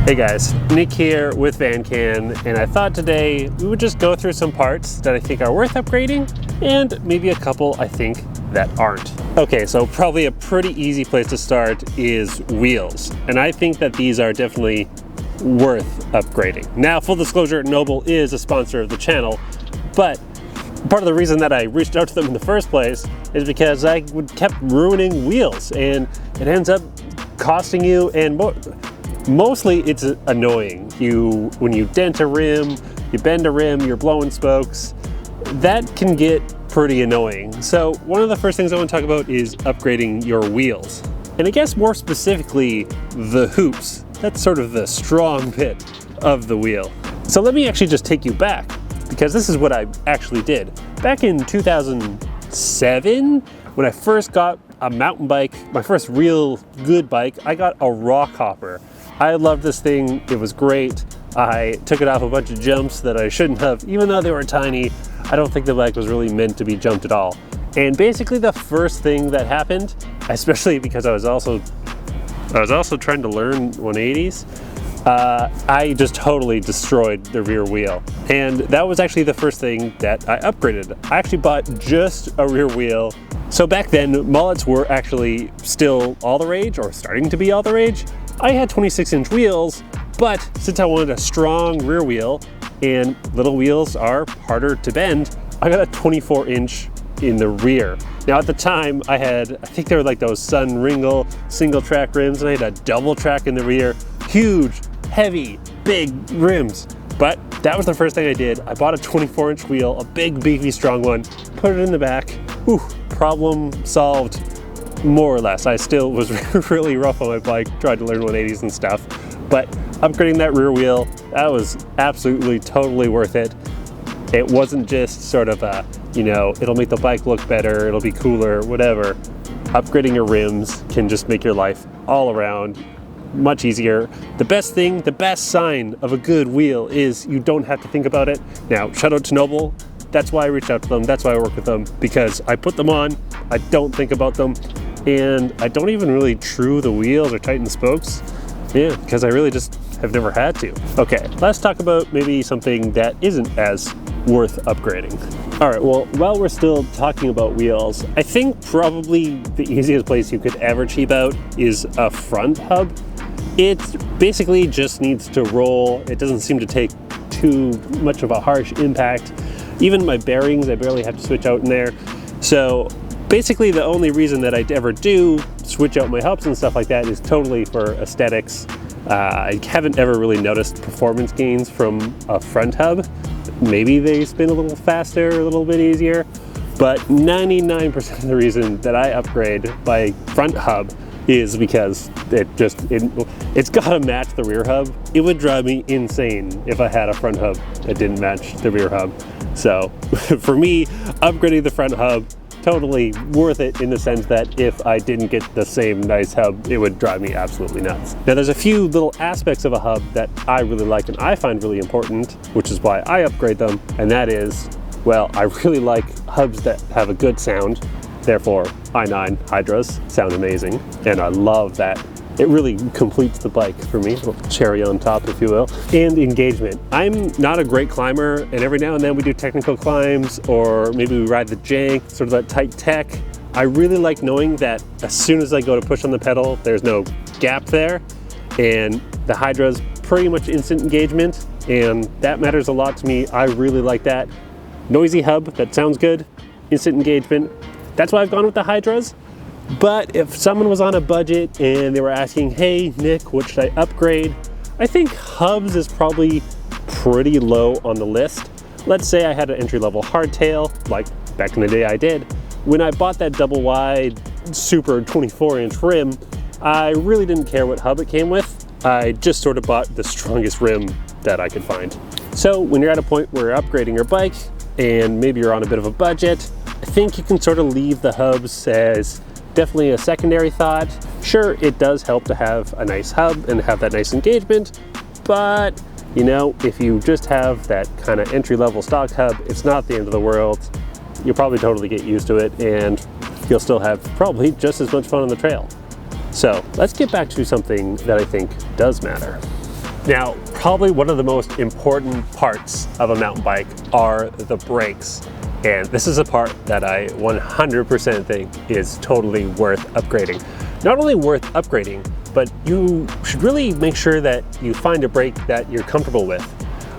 Hey guys, Nick here with VanCan, and I thought today we would just go through some parts that I think are worth upgrading and maybe a couple I think that aren't. Okay, so probably a pretty easy place to start is wheels, and I think that these are definitely worth upgrading. Now, full disclosure, Noble is a sponsor of the channel, but part of the reason that I reached out to them in the first place is because I kept ruining wheels, and it ends up costing you, and mostly it's annoying. When you dent a rim, you bend a rim, you're blowing spokes, that can get pretty annoying. So one of the first things I want to talk about is upgrading your wheels. And I guess more specifically, the hoops. That's sort of the strong bit of the wheel. So let me actually just take you back, because this is what I actually did. Back in 2007, when I first got a mountain bike, my first real good bike, I got a rock hopper. I loved this thing, it was great. I took it off a bunch of jumps that I shouldn't have, even though they were tiny. I don't think the bike was really meant to be jumped at all. And basically the first thing that happened, especially because I was also trying to learn 180s, I just totally destroyed the rear wheel. And that was actually the first thing that I upgraded. I actually bought just a rear wheel. So back then, mullets were actually still all the rage, or starting to be all the rage. I had 26-inch wheels, but since I wanted a strong rear wheel, and little wheels are harder to bend, I got a 24-inch in the rear. Now at the time, I think they were like those Sun Ringle single track rims, and I had a double track in the rear. Huge, heavy, big rims. But that was the first thing I did. I bought a 24-inch wheel, a big, beefy, strong one, put it in the back. Whew, problem solved, more or less. I still was really rough on my bike, tried to learn 180s and stuff. But upgrading that rear wheel, that was absolutely, totally worth it. It wasn't just sort of a, it'll make the bike look better, it'll be cooler, whatever. Upgrading your rims can just make your life all around much easier. The best thing, the best sign of a good wheel is you don't have to think about it. Now, shout out to Noble. That's why I reached out to them. That's why I work with them, because I put them on, I don't think about them, and I don't even really true the wheels or tighten the spokes. Yeah, because I really just have never had to. Okay, let's talk about maybe something that isn't as worth upgrading. All right, well, while we're still talking about wheels, I think probably the easiest place you could ever cheap out is a front hub. It basically just needs to roll. It doesn't seem to take too much of a harsh impact. Even my bearings, I barely have to switch out in there. So basically the only reason that I ever do switch out my hubs and stuff like that is totally for aesthetics. I haven't ever really noticed performance gains from a front hub. Maybe they spin a little faster, a little bit easier, but 99% of the reason that I upgrade my front hub is because it's gotta match the rear hub. It would drive me insane if I had a front hub that didn't match the rear hub. So for me, upgrading the front hub, totally worth it in the sense that if I didn't get the same nice hub, it would drive me absolutely nuts. Now there's a few little aspects of a hub that I really like and I find really important, which is why I upgrade them, and that is, well, I really like hubs that have a good sound. Therefore, i9 Hydras sound amazing, and I love that. It really completes the bike for me, a little cherry on top, if you will. And engagement. I'm not a great climber, and every now and then we do technical climbs, or maybe we ride the jank, sort of that tight tech. I really like knowing that as soon as I go to push on the pedal, there's no gap there, and the Hydra's pretty much instant engagement, and that matters a lot to me. I really like that. Noisy hub, that sounds good, instant engagement. That's why I've gone with the Hydras. But if someone was on a budget and they were asking, hey, Nick, what should I upgrade? I think hubs is probably pretty low on the list. Let's say I had an entry-level hardtail, like back in the day I did. When I bought that double wide, super 24-inch rim, I really didn't care what hub it came with. I just sort of bought the strongest rim that I could find. So when you're at a point where you're upgrading your bike and maybe you're on a bit of a budget, I think you can sort of leave the hubs as definitely a secondary thought. Sure, it does help to have a nice hub and have that nice engagement, but if you just have that kind of entry-level stock hub, it's not the end of the world. You'll probably totally get used to it, and you'll still have probably just as much fun on the trail. So let's get back to something that I think does matter. Now, probably one of the most important parts of a mountain bike are the brakes. And this is a part that I 100% think is totally worth upgrading. Not only worth upgrading, but you should really make sure that you find a brake that you're comfortable with.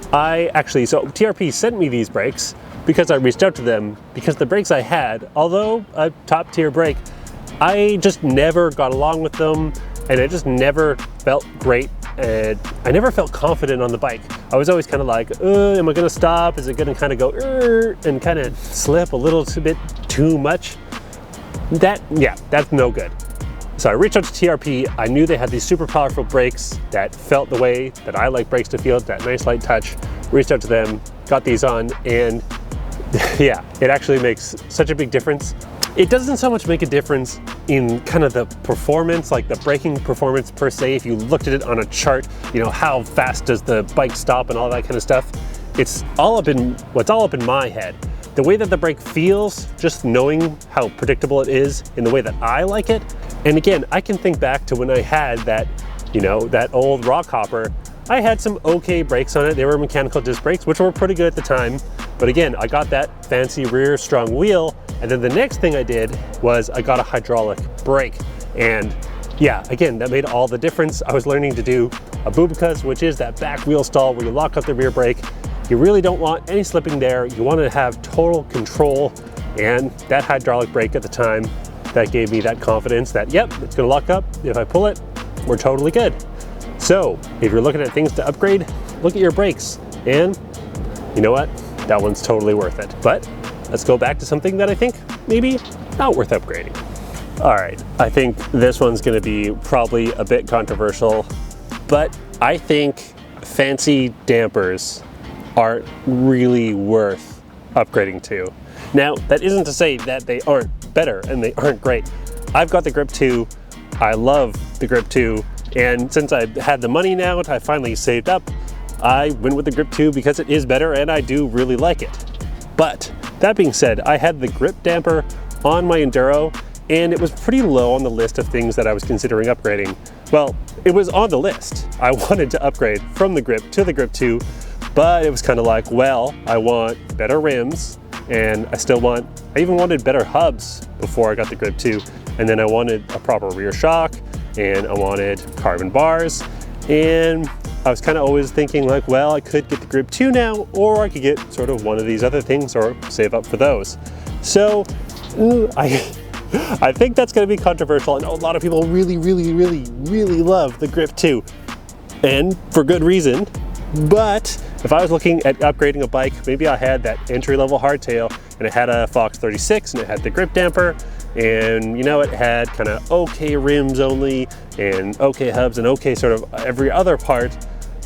So TRP sent me these brakes because I reached out to them because the brakes I had, although a top tier brake, I just never got along with them and I just never felt great. And I never felt confident on the bike. I was always kind of like, am I gonna stop? Is it gonna kind of go and kind of slip a little bit too much? That's no good. So I reached out to TRP. I knew they had these super powerful brakes that felt the way that I like brakes to feel, that nice light touch. Reached out to them, got these on, and yeah, it actually makes such a big difference. It doesn't so much make a difference in kind of the performance, like the braking performance per se. If you looked at it on a chart, you know, how fast does the bike stop and all that kind of stuff. It's all up in my head. The way that the brake feels, just knowing how predictable it is in the way that I like it. And again, I can think back to when I had that, you know, that old Rockhopper. I had some okay brakes on it. They were mechanical disc brakes, which were pretty good at the time. But again, I got that fancy rear strong wheel. And then the next thing I did was I got a hydraulic brake. And yeah, again, that made all the difference. I was learning to do a bubicas, which is that back wheel stall where you lock up the rear brake. You really don't want any slipping there. You want to have total control. And that hydraulic brake at the time, that gave me that confidence that, yep, it's gonna lock up. If I pull it, we're totally good. So if you're looking at things to upgrade, look at your brakes. And you know what? That one's totally worth it. But let's go back to something that I think maybe not worth upgrading. All right, I think this one's gonna be probably a bit controversial, but I think fancy dampers are really worth upgrading to. Now, that isn't to say that they aren't better and they aren't great. I've got the Grip 2, I love the Grip 2, and since I had the money now, I finally saved up, I went with the Grip 2 because it is better and I do really like it. But that being said, I had the grip damper on my Enduro and it was pretty low on the list of things that I was considering upgrading. Well, it was on the list. I wanted to upgrade from the Grip to the Grip 2, but it was kind of like, well, I want better rims and I even wanted better hubs before I got the Grip 2. And then I wanted a proper rear shock and I wanted carbon bars. And I was kind of always thinking like, well, I could get the Grip 2 now, or I could get sort of one of these other things or save up for those. So I think that's going to be controversial. I know a lot of people really love the Grip 2, and for good reason. But if I was looking at upgrading a bike, maybe I had that entry-level hardtail and it had a Fox 36 and it had the grip damper, and you know, it had kind of okay rims only and okay hubs and okay sort of every other part.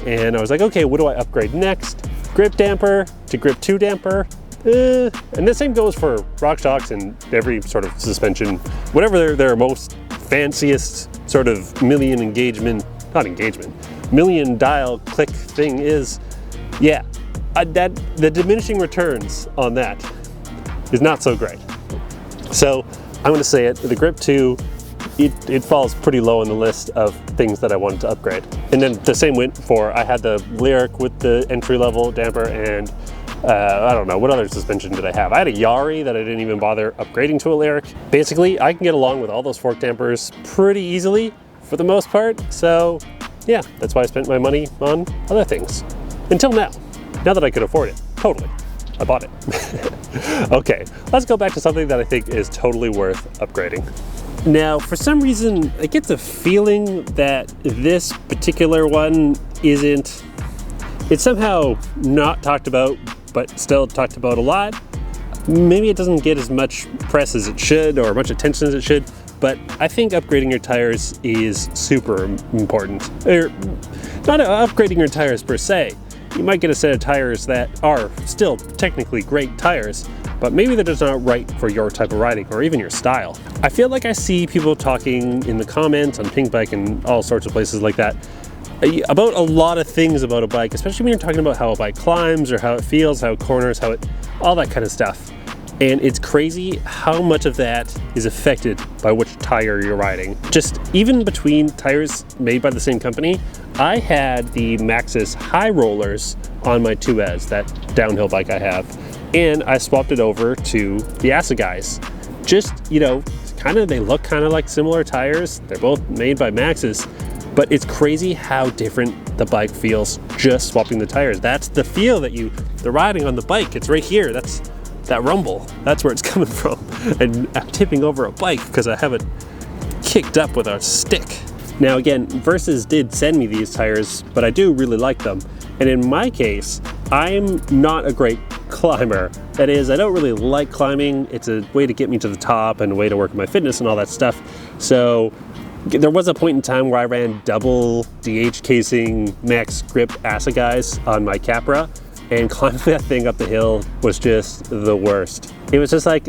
And I was like, okay, what do I upgrade next? Grip damper to Grip 2 damper. And the same goes for RockShox and every sort of suspension, whatever their most fanciest sort of million dial click thing is. Yeah, the diminishing returns on that is not so great. So I'm going to say it, the Grip 2, it falls pretty low on the list of things that I wanted to upgrade. And then the same went for, I had the Lyric with the entry-level damper, and I don't know, what other suspension did I have? I had a Yari that I didn't even bother upgrading to a Lyric. Basically, I can get along with all those fork dampers pretty easily for the most part. So yeah, that's why I spent my money on other things. Until now that I could afford it, totally. I bought it. Okay, let's go back to something that I think is totally worth upgrading. Now, for some reason, I get the feeling that this particular one it's somehow not talked about, but still talked about a lot. Maybe it doesn't get as much press as it should or much attention as it should, but I think upgrading your tires is super important. Or not upgrading your tires per se. You might get a set of tires that are still technically great tires, but maybe they're just not right for your type of riding or even your style. I feel like I see people talking in the comments on Pink Bike and all sorts of places like that about a lot of things about a bike, especially when you're talking about how a bike climbs or how it feels, how it corners, all that kind of stuff. And it's crazy how much of that is affected by which tire you're riding. Just even between tires made by the same company, I had the Maxxis high rollers on my 2S, that downhill bike I have, and I swapped it over to the Asseguys. Just, you know, they look kind of like similar tires. They're both made by Maxxis, but it's crazy how different the bike feels just swapping the tires. That's the feel that the riding on the bike. It's right here. That's that rumble. That's where it's coming from. And I'm tipping over a bike because I have it kicked up with a stick. Now again, Versus did send me these tires, but I do really like them. And in my case, I'm not a great climber. That is, I don't really like climbing. It's a way to get me to the top and a way to work on my fitness and all that stuff. So there was a point in time where I ran double DH casing max grip Asseguys on my Capra, and climbing that thing up the hill was just the worst. It was just like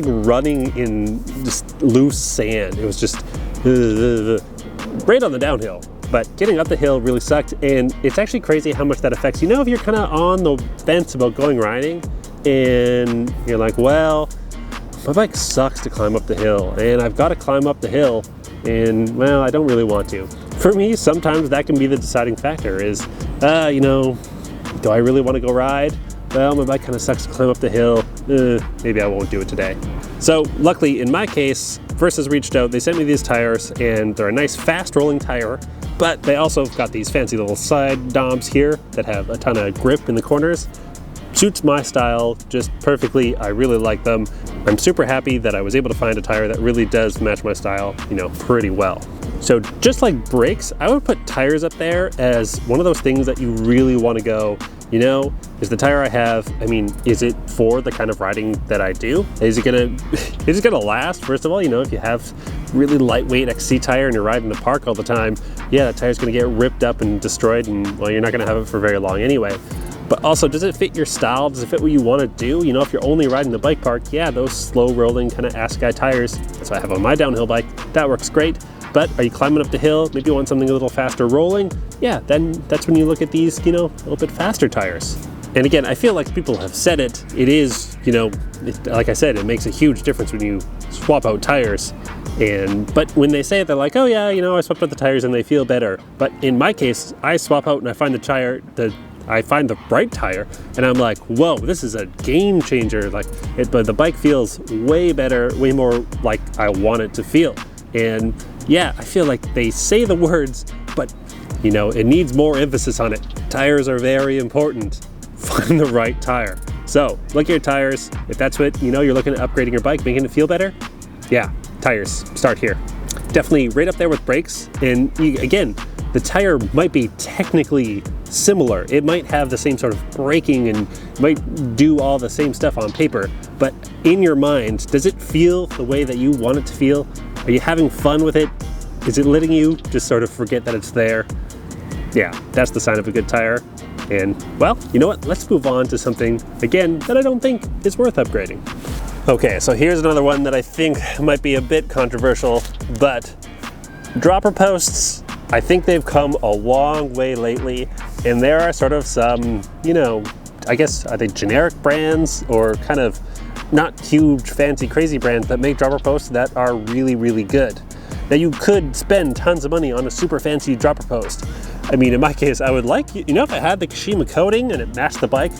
running in just loose sand. It was just great on the downhill, but getting up the hill really sucked. And it's actually crazy how much that affects. You know, if you're kind of on the fence about going riding and you're like, well, my bike sucks to climb up the hill and I've got to climb up the hill, and well, I don't really want to. For me, sometimes that can be the deciding factor is, you know, do I really want to go ride? Well, my bike kind of sucks to climb up the hill. Maybe I won't do it today. So luckily in my case, Versus reached out, they sent me these tires, and they're a nice fast rolling tire, but they also got these fancy little side knobs here that have a ton of grip in the corners. Suits my style just perfectly. I really like them. I'm super happy that I was able to find a tire that really does match my style, you know, pretty well. So just like brakes, I would put tires up there as one of those things that you really want to go, you know, is the tire I have, I mean, is it for the kind of riding that I do? Is it gonna last? First of all, you know, if you have really lightweight XC tire and you're riding in the park all the time, yeah, that tire's gonna get ripped up and destroyed, and well, you're not gonna have it for very long anyway. But also, does it fit your style? Does it fit what you want to do? You know, if you're only riding the bike park, yeah, those slow rolling kind of Asseguy tires, that's what I have on my downhill bike, that works great. But are you climbing up the hill, maybe you want something a little faster rolling? Yeah, then that's when you look at these, you know, a little bit faster tires. And again, I feel like people have said it, it is, you know, like I said, it makes a huge difference when you swap out tires. But when they say it, they're like, oh yeah, you know, I swapped out the tires and they feel better. But in my case, I swap out and I find I find the right tire, and I'm like, whoa, this is a game changer. Like, but the bike feels way better, way more like I want it to feel. And yeah, I feel like they say the words, but you know, it needs more emphasis on it. Tires are very important. Find the right tire. So look at your tires. If that's what, you know, you're looking at upgrading your bike, making it feel better, yeah, tires, start here. Definitely right up there with brakes. And again, the tire might be technically similar. It might have the same sort of braking and might do all the same stuff on paper, but in your mind, does it feel the way that you want it to feel? Are you having fun with it? Is it letting you just sort of forget that it's there? Yeah, that's the sign of a good tire. And well, you know what? Let's move on to something, again, that I don't think is worth upgrading. Okay, so here's another one that I think might be a bit controversial, but dropper posts, I think they've come a long way lately, and there are sort of some, you know, I guess, are they generic brands or kind of not huge, fancy, crazy brands that make dropper posts that are really, really good. Now you could spend tons of money on a super fancy dropper post. I mean, in my case, I would like, you know, if I had the Kashima coating and it matched the bike,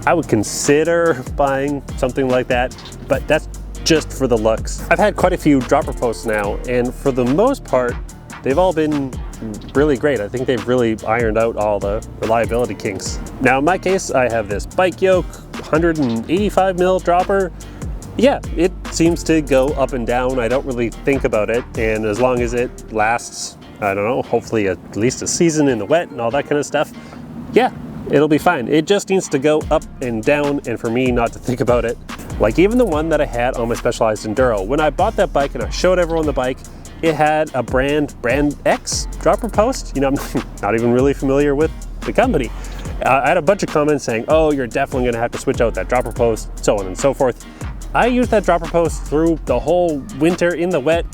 I would consider buying something like that, but that's just for the looks. I've had quite a few dropper posts now, and for the most part, they've all been really great. I think they've really ironed out all the reliability kinks. Now in my case, I have this Bike Yoke 185 mil dropper. Yeah, it seems to go up and down. I don't really think about it, and as long as it lasts, I don't know, hopefully at least a season in the wet and all that kind of stuff, yeah, it'll be fine. It just needs to go up and down, and for me not to think about it. Like even the one that I had on my Specialized Enduro, when I bought that bike and I showed everyone the bike, it had a brand X dropper post. You know, I'm not even really familiar with the company. I had a bunch of comments saying, oh, you're definitely gonna have to switch out that dropper post, so on and so forth. I used that dropper post through the whole winter in the wet,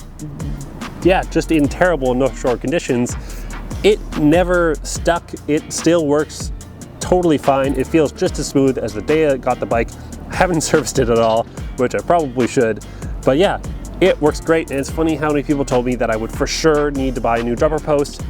yeah, just in terrible North Shore conditions. It never stuck. It still works totally fine. It feels just as smooth as the day I got the bike. Haven't serviced it at all, which I probably should. But yeah, it works great. And it's funny how many people told me that I would for sure need to buy a new dropper post,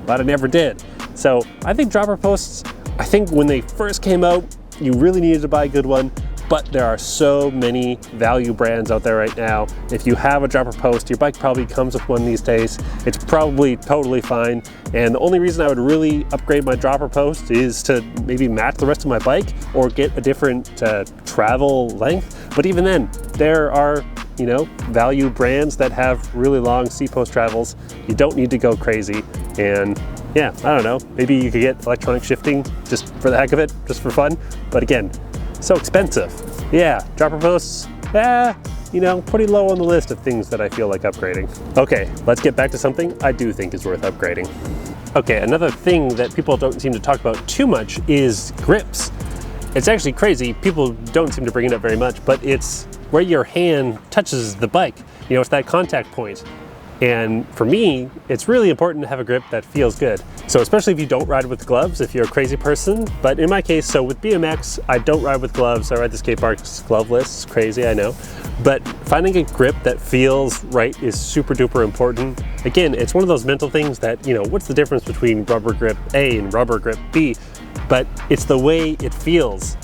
but I never did. So I think dropper posts, I think when they first came out, you really needed to buy a good one. But there are so many value brands out there right now. If you have a dropper post, your bike probably comes with one these days. It's probably totally fine. And the only reason I would really upgrade my dropper post is to maybe match the rest of my bike or get a different travel length. But even then, there are, you know, value brands that have really long C-post travels. You don't need to go crazy. And yeah, I don't know, maybe you could get electronic shifting just for the heck of it, just for fun. But again, so expensive. Yeah, dropper posts, you know, pretty low on the list of things that I feel like upgrading. Okay, let's get back to something I do think is worth upgrading. Okay, another thing that people don't seem to talk about too much is grips. It's actually crazy, people don't seem to bring it up very much, but it's where your hand touches the bike. You know, it's that contact point. And for me, it's really important to have a grip that feels good. So especially if you don't ride with gloves, if you're a crazy person. But in my case, so with BMX, I don't ride with gloves. I ride the skate parks gloveless. It's crazy, I know. But finding a grip that feels right is super duper important. Again, it's one of those mental things that, you know, what's the difference between rubber grip A and rubber grip B? But it's the way it feels.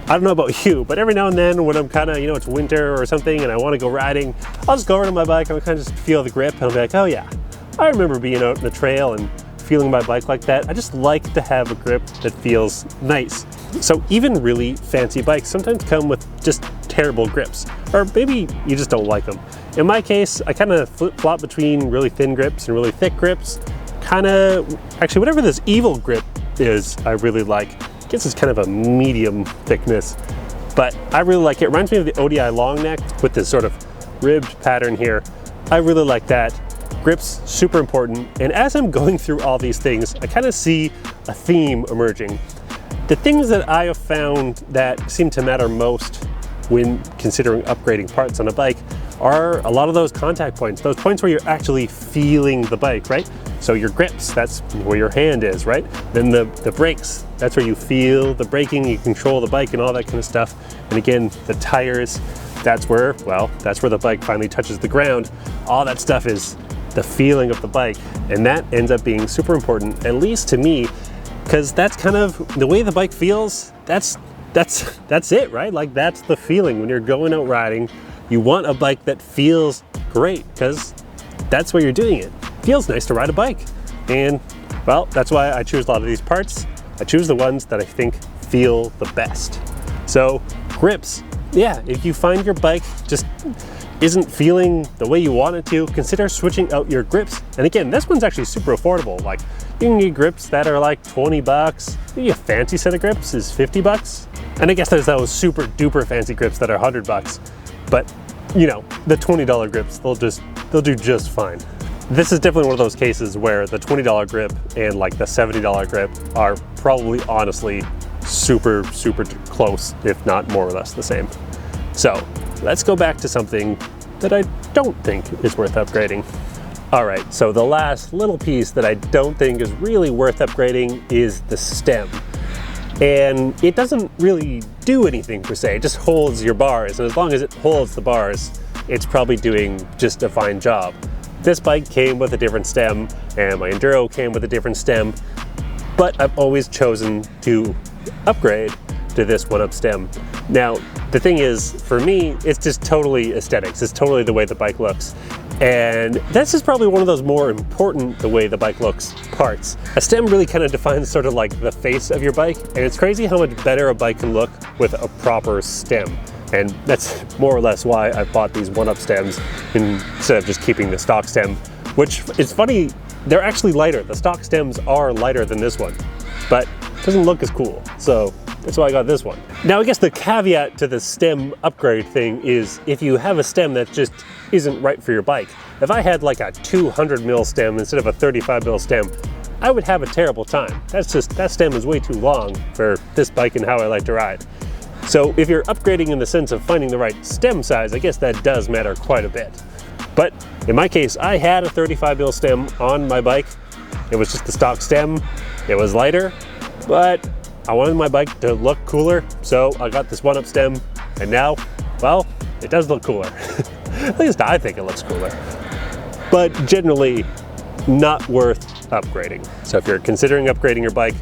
I don't know about you, but every now and then when I'm kind of, you know, it's winter or something and I want to go riding, I'll just go over to my bike and I'll kind of just feel the grip and I'll be like, oh yeah, I remember being out in the trail and feeling my bike like that. I just like to have a grip that feels nice. So even really fancy bikes sometimes come with just terrible grips, or maybe you just don't like them. In my case, I kind of flip-flop between really thin grips and really thick grips. Actually, whatever this Evil grip is, I really like. I guess it's kind of a medium thickness, but I really like it. It reminds me of the ODI long neck with this sort of ribbed pattern here. I really like that. Grips, super important. And as I'm going through all these things, I kind of see a theme emerging. The things that I have found that seem to matter most when considering upgrading parts on a bike are a lot of those contact points, those points where you're actually feeling the bike, right? So your grips, that's where your hand is, right? Then the brakes, that's where you feel the braking, you control the bike and all that kind of stuff. And again, the tires, that's where, well, that's where the bike finally touches the ground. All that stuff is the feeling of the bike. And that ends up being super important, at least to me, because that's kind of the way the bike feels. That's it, right? Like that's the feeling when you're going out riding. You want a bike that feels great because that's why you're doing it. Feels nice to ride a bike. And well, that's why I choose a lot of these parts. I choose the ones that I think feel the best. So grips, yeah, if you find your bike just isn't feeling the way you want it to, consider switching out your grips. And again, this one's actually super affordable. Like you can get grips that are like 20 bucks. Maybe a fancy set of grips is 50 bucks. And I guess there's those super duper fancy grips that are 100 bucks. But you know, the $20 grips, they'll do just fine. This is definitely one of those cases where the $20 grip and like the $70 grip are probably honestly super close, if not more or less the same. So let's go back to something that I don't think is worth upgrading. All right, so the last little piece that I don't think is really worth upgrading is the stem. And it doesn't really do anything per se, it just holds your bars. And as long as it holds the bars, it's probably doing just a fine job. This bike came with a different stem and my Enduro came with a different stem, but I've always chosen to upgrade to this 1-up stem. Now, the thing is, for me, it's just totally aesthetics. It's totally the way the bike looks. And this is probably one of those more important, the way the bike looks, parts. A stem really kind of defines sort of like the face of your bike, and it's crazy how much better a bike can look with a proper stem. And that's more or less why I bought these 1-up stems instead of just keeping the stock stem, which is funny, they're actually lighter. The stock stems are lighter than this one, but it doesn't look as cool. So that's why I got this one. Now, I guess the caveat to the stem upgrade thing is if you have a stem that just isn't right for your bike. If I had like a 200 mil stem instead of a 35 mil stem, I would have a terrible time. That stem is way too long for this bike and how I like to ride. So if you're upgrading in the sense of finding the right stem size, I guess that does matter quite a bit. But in my case, I had a 35 mil stem on my bike. It was just the stock stem. It was lighter, but I wanted my bike to look cooler, so I got this 1-up stem. and now, well, it does look cooler. At least I think it looks cooler. But generally, not worth upgrading. So if you're considering upgrading your bike,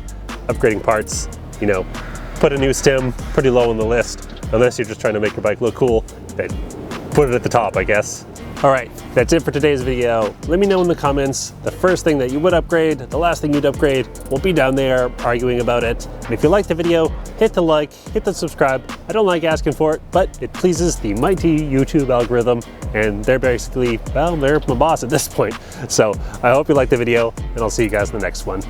upgrading parts, you know, put a new stem pretty low on the list, unless you're just trying to make your bike look cool, then put it at the top, I guess. All right, that's it for today's video. Let me know in the comments the first thing that you would upgrade, the last thing you'd upgrade. We'll be down there arguing about it. And if you liked the video, hit the like, hit the subscribe. I don't like asking for it, but it pleases the mighty YouTube algorithm, and they're basically, well, they're my boss at this point. So I hope you liked the video, and I'll see you guys in the next one.